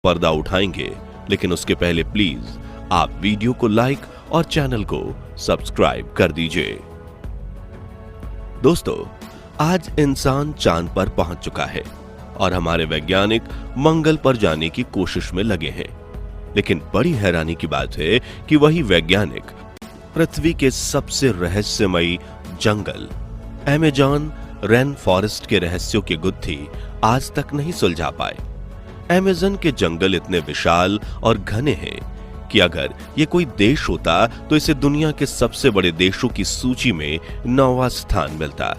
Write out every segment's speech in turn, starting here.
पर्दा उठाएंगे, लेकिन उसके पहले प्लीज आप वीडियो को लाइक और चैनल को सब्सक्राइब कर दीजिए। दोस्तों, आज इंसान चांद पर पहुंच चुका है और हमारे वैज्ञानिक मंगल पर जाने की कोशिश में लगे हैं। लेकिन बड़ी हैरानी की बात है कि वही वैज्ञानिक पृथ्वी के सबसे रहस्यमयी जंगल अमेज़न रेन फॉरेस्ट के रहस्यों की गुत्थी आज तक नहीं सुलझा पाए। अमेज़न के जंगल इतने विशाल और घने हैं कि अगर ये कोई देश होता तो इसे दुनिया के सबसे बड़े देशों की सूची में 9वां स्थान मिलता।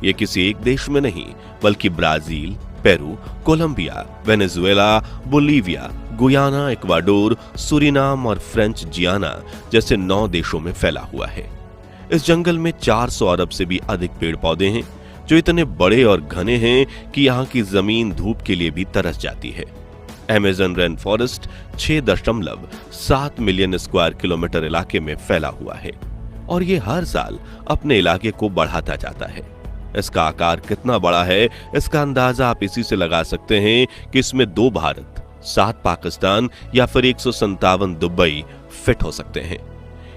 ये किसी एक देश में नहीं, बल्कि Brazil, Peru, Colombia, Venezuela, Bolivia, Guyana, Ecuador, Suriname और फ्रेंच जियाना जैसे 9 देशों में फैला हुआ है। इस जंगल में 400 अरब से भी अधिक पेड़ पौधे हैं, जो इतने बड़े और घने हैं कि यहाँ की जमीन धूप के लिए भी तरस जाती है। Amazon rain forest 6.7 million square kilometre इलाके में फैला हुआ है और ये हर साल अपने इलाके को बढ़ाता जाता है। इसका आकार कितना बड़ा है, इसका अंदाजा आप इसी से लगा सकते हैं कि इसमें 2 भारत, 7 पाकिस्तान या फिर 157 दुबई फिट हो सकते हैं।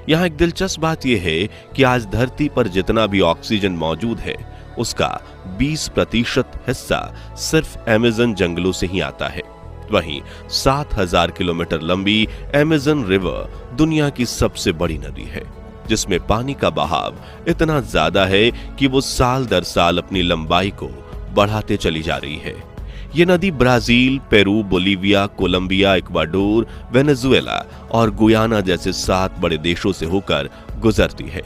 यहाँ एक दिलचस्प बात यह है कि आज धरती पर जितना भी ऑक्सीजन मौजूद है, उसका 20% हिस्सा सिर्फ अमेज़न जंगलों से ही आता है। वहीं 7000 किलोमीटर लंबी अमेज़न रिवर दुनिया की सबसे बड़ी नदी है, जिसमें पानी का बहाव इतना ज्यादा है कि वो साल दर साल अपनी लंबाई को बढ़ाते चली जा रही है। ये नदी Brazil, Peru, Bolivia, Colombia, Ecuador, Venezuela और गुयाना जैसे 7 बड़े देशों से होकर गुजरती है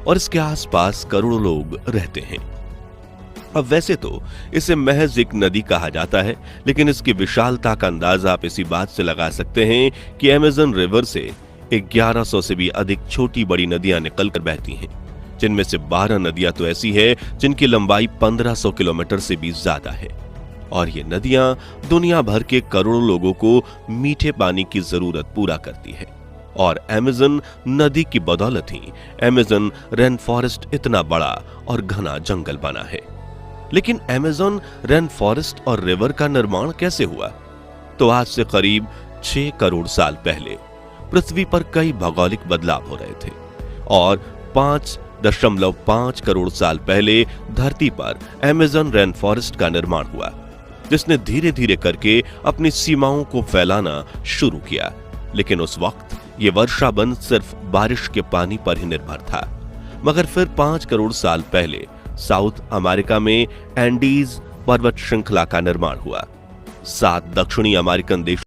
और इसके आसपास करोड़ों लोग रहते हैं। अब वैसे तो इसे महज एक नदी कहा जाता है, लेकिन इसकी विशालता का अंदाजा आप इसी बात से लगा सकते हैं कि अमेज़न रिवर से 1100 से भी अधिक छोटी बड़ी नदियां निकलकर बहती हैं, जिनमें से 12 नदियां तो ऐसी है जिनकी लंबाई 1500 किलोमीटर से भी ज्यादा है। और ये नदियां दुनिया भर के करोड़ों लोगों को मीठे पानी की जरूरत पूरा करती है और अमेज़न नदी की बदौलत ही अमेज़न रेन फॉरेस्ट इतना बड़ा और घना जंगल बना है। लेकिन अमेज़न रेन फॉरेस्ट और रिवर का निर्माण कैसे हुआ? तो आज से करीब 6 करोड़ साल पहले पृथ्वी पर कई भौगोलिक बदलाव हो रहे थे और 5.5 करोड़ साल पहले धरती पर अमेज़न रेन फॉरेस्ट का निर्माण हुआ, जिसने धीरे धीरे करके अपनी सीमाओं को फैलाना शुरू किया। लेकिन उस वक्त ये वर्षा वन सिर्फ बारिश के पानी पर ही निर्भर था। मगर फिर 5 करोड़ साल पहले साउथ अमेरिका में एंडीज पर्वत श्रृंखला का निर्माण हुआ। 7 दक्षिणी अमेरिकन देशों